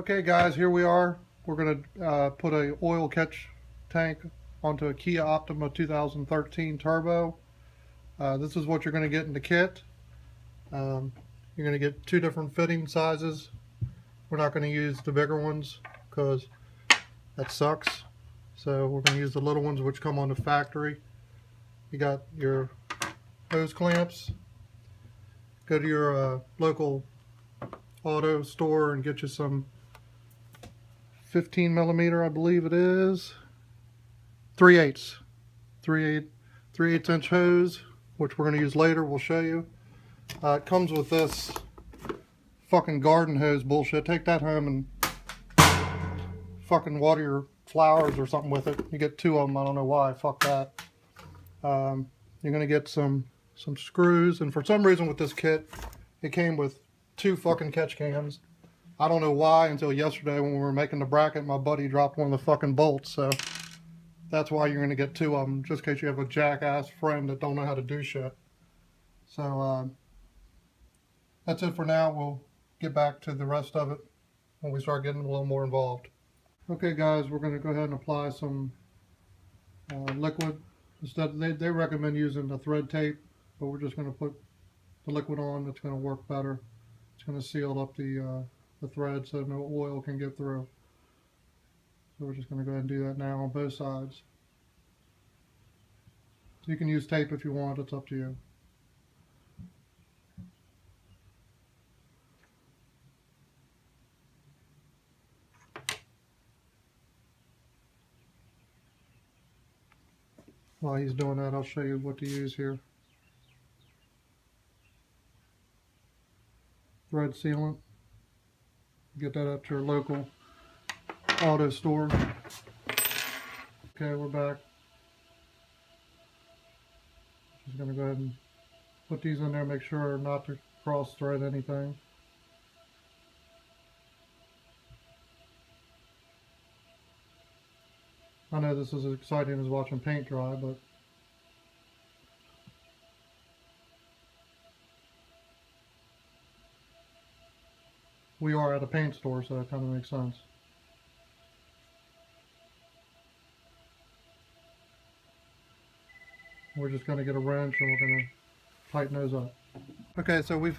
Okay guys, here we are. We're going to put a oil catch tank onto a Kia Optima 2013 Turbo. This is what you're going to get in the kit. You're going to get two different fitting sizes. We're not going to use the bigger ones because that sucks. So we're going to use the little ones which come on the factory. You got your hose clamps. Go to your local auto store and get you some 15 millimeter, I believe it is, 3/8 inch hose, which we're going to use later. We'll show you. It comes with this fucking garden hose bullshit. Take that home and fucking water your flowers or something with it. You get two of them. I don't know why. Fuck that. You're going to get some screws, and for some reason with this kit it came with two fucking catch cans. I don't know why until yesterday when we were making the bracket, my buddy dropped one of the fucking bolts, so that's why you're going to get two of them, just in case you have a jackass friend that don't know how to do shit. So that's it for now. We'll get back to the rest of it when we start getting a little more involved. Okay guys, we're going to go ahead and apply some liquid. Instead, they recommend using the thread tape, but we're just going to put the liquid on. It's going to work better. It's going to seal up the thread so no oil can get through. So we're just going to go ahead and do that now on both sides. So you can use tape if you want, it's up to you. While he's doing that, I'll show you what to use here. Thread sealant. Get that at your local auto store. Okay, we're back. Just going to go ahead and put these in there, make sure not to cross thread anything. I know this is as exciting as watching paint dry, but we are at a paint store, so that kind of makes sense. We're just going to get a wrench and we're going to tighten those up. Okay, so we've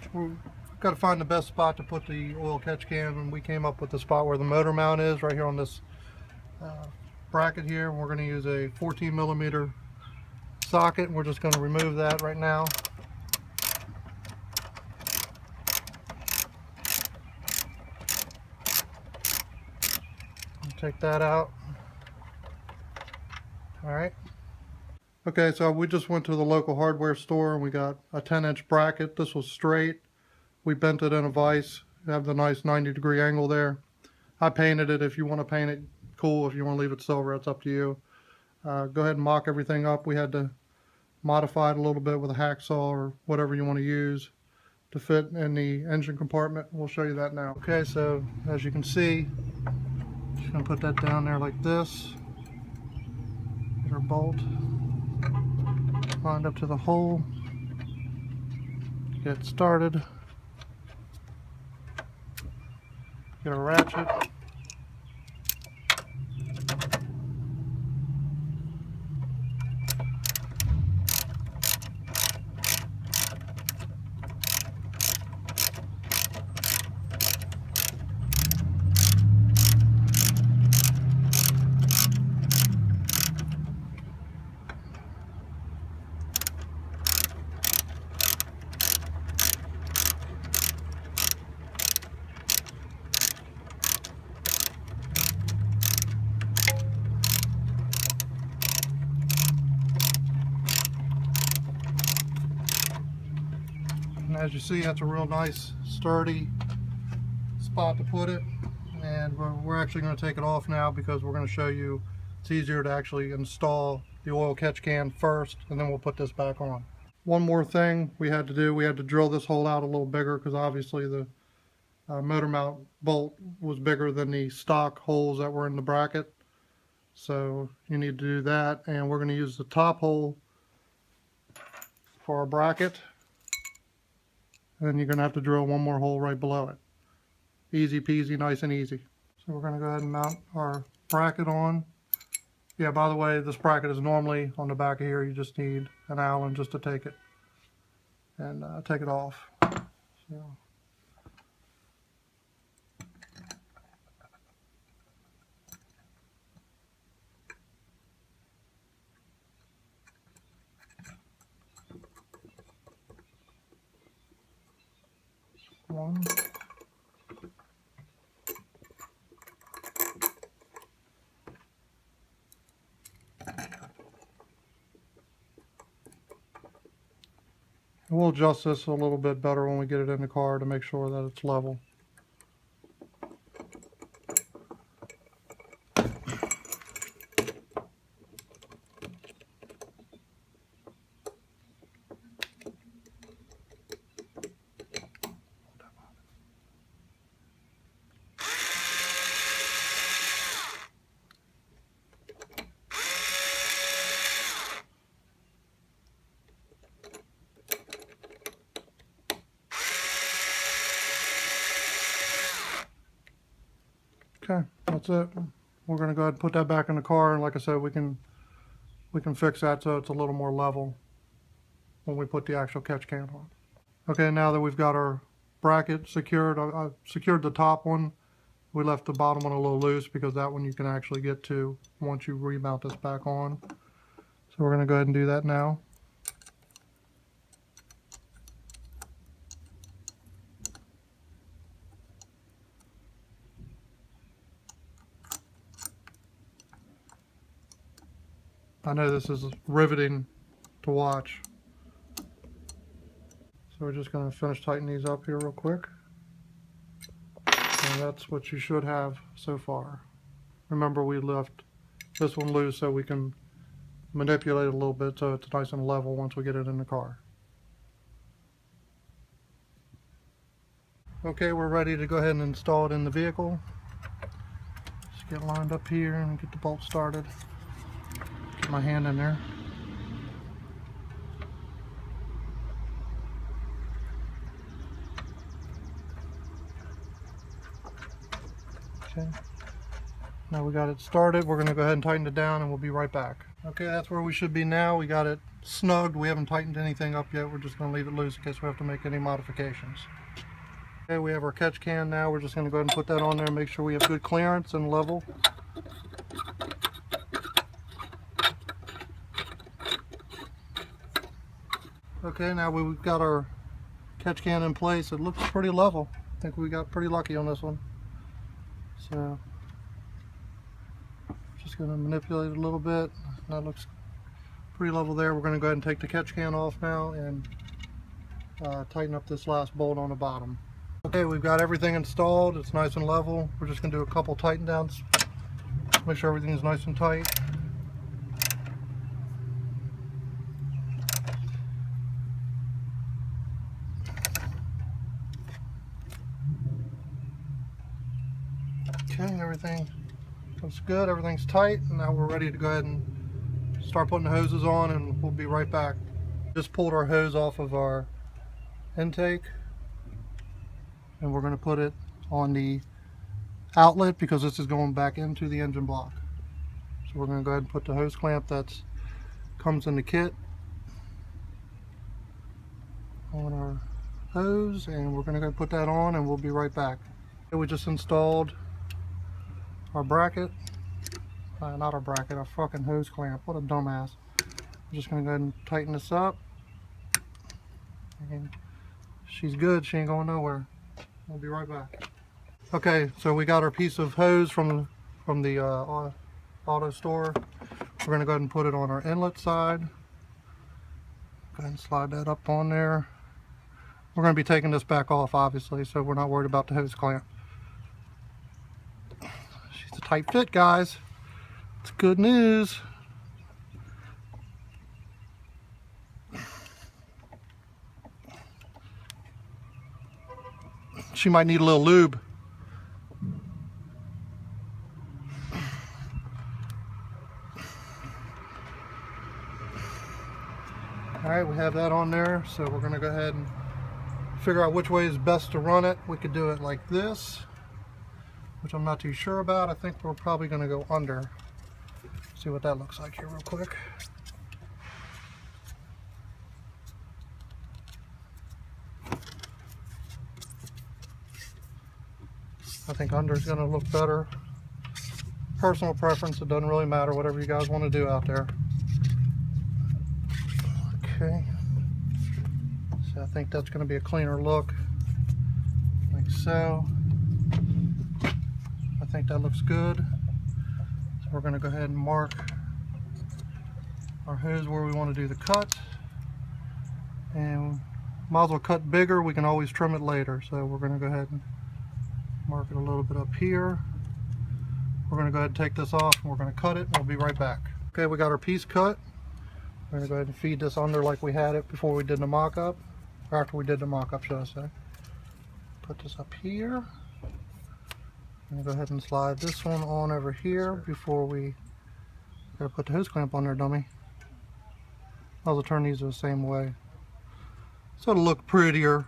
got to find the best spot to put the oil catch can, and we came up with the spot where the motor mount is, right here on this bracket here. We're going to use a 14 millimeter socket, and we're just going to remove that right now. Take that out. Alright. Okay, so we just went to the local hardware store and we got a 10-inch bracket. This was straight. We bent it in a vise. You have the nice 90-degree angle there. I painted it. If you want to paint it, cool. If you want to leave it silver, it's up to you. Go ahead and mock everything up. We had to modify it a little bit with a hacksaw or whatever you want to use to fit in the engine compartment. We'll show you that now. Okay, so as you can see, just going to put that down there like this. Get our bolt lined up to the hole. Get started. Get a ratchet. And as you see, that's a real nice, sturdy spot to put it. And we're actually going to take it off now because we're going to show you it's easier to actually install the oil catch can first, and then we'll put this back on. One more thing we had to do, we had to drill this hole out a little bigger because obviously the motor mount bolt was bigger than the stock holes that were in the bracket. So you need to do that, and we're going to use the top hole for our bracket. And then you're going to have to drill one more hole right below it. Easy peasy, nice and easy. So we're going to go ahead and mount our bracket on. Yeah, by the way, this bracket is normally on the back of here. You just need an Allen just to take it and take it off. So. One. We'll adjust this a little bit better when we get it in the car to make sure that it's level. Okay, that's it. We're going to go ahead and put that back in the car, and like I said, we can fix that so it's a little more level when we put the actual catch can on. Okay, now that we've got our bracket secured, I secured the top one. We left the bottom one a little loose because that one you can actually get to once you remount this back on. So we're going to go ahead and do that now. I know this is riveting to watch. So we're just going to finish tightening these up here real quick. And that's what you should have so far. Remember, we left this one loose so we can manipulate it a little bit so it's nice and level once we get it in the car. Okay, we're ready to go ahead and install it in the vehicle. Just get lined up here and get the bolt started. Get my hand in there. Okay. Now we got it started. We're going to go ahead and tighten it down and we'll be right back. Okay, that's where we should be now. We got it snugged. We haven't tightened anything up yet. We're just going to leave it loose in case we have to make any modifications. Okay, we have our catch can now. We're just going to go ahead and put that on there and make sure we have good clearance and level. Okay, now we've got our catch can in place. It looks pretty level. I think we got pretty lucky on this one. So, just going to manipulate it a little bit. That looks pretty level there. We're going to go ahead and take the catch can off now and tighten up this last bolt on the bottom. Okay, we've got everything installed. It's nice and level. We're just going to do a couple tighten downs. Make sure everything's nice and tight. Okay, everything looks good, everything's tight, and now we're ready to go ahead and start putting the hoses on, and we'll be right back. Just pulled our hose off of our intake, and we're going to put it on the outlet because this is going back into the engine block. So we're going to go ahead and put the hose clamp that comes in the kit on our hose, and we're going to go put that on, and we'll be right back. We just installed our bracket, not our bracket, our fucking hose clamp. What a dumbass. I'm just gonna go ahead and tighten this up. And she's good, she ain't going nowhere. We'll be right back. Okay, so we got our piece of hose from the auto store. We're gonna go ahead and put it on our inlet side. Go ahead and slide that up on there. We're gonna be taking this back off, obviously, so we're not worried about the hose clamp. It's a tight fit, guys. It's good news. She might need a little lube. Alright, we have that on there, so we're going to go ahead and figure out which way is best to run it. We could do it like this, which I'm not too sure about. I think we're probably going to go under. See what that looks like here real quick. I think under is going to look better. Personal preference, it doesn't really matter, whatever you guys want to do out there. Okay, so I think that's going to be a cleaner look, like so. I think that looks good. So we're going to go ahead and mark our hose where we want to do the cut, and might as well cut bigger. We can always trim it later, so we're going to go ahead and mark it a little bit up here. We're going to go ahead and take this off and we're going to cut it. We'll be right back. Okay, we got our piece cut. We're going to go ahead and feed this under like we had it before we did the mock-up, or after we did the mock-up, should I say. Put this up here. I'm going to go ahead and slide this one on over here before we gotta put the hose clamp on there, dummy. I'll turn these the same way so it'll look prettier.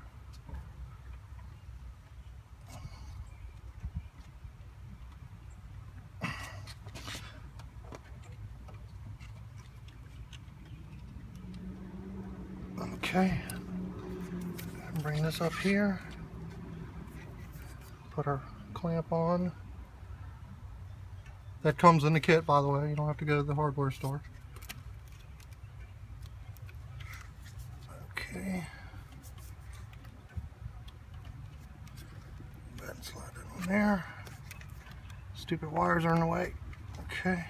Okay, bring this up here, put our clamp on. That comes in the kit, by the way, you don't have to go to the hardware store. Okay, go ahead and slide it on there. Stupid wires are in the way. Okay,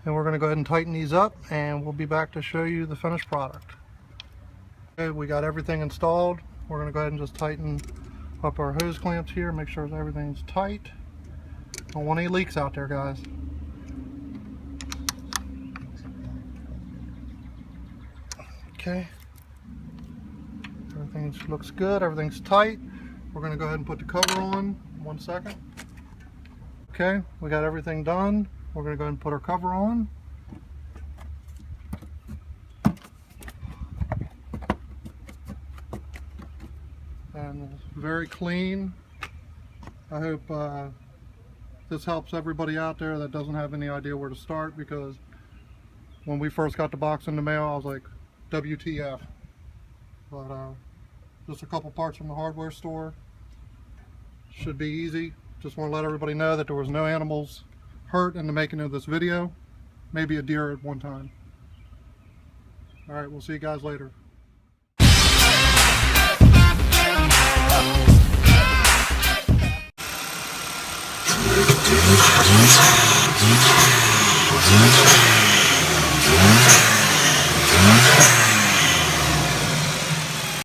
and we're going to go ahead and tighten these up and we'll be back to show you the finished product. Okay, we got everything installed. We're going to go ahead and just tighten up our hose clamps here, make sure that everything's tight. Don't want any leaks out there, guys. Okay, everything looks good, everything's tight. We're going to go ahead and put the cover on. 1 second. Okay, we got everything done. We're going to go ahead and put our cover on. And it's very clean. I hope this helps everybody out there that doesn't have any idea where to start, because when we first got the box in the mail I was like, WTF. But just a couple parts from the hardware store. Should be easy. Just want to let everybody know that there was no animals hurt in the making of this video. Maybe a deer at one time. Alright, we'll see you guys later.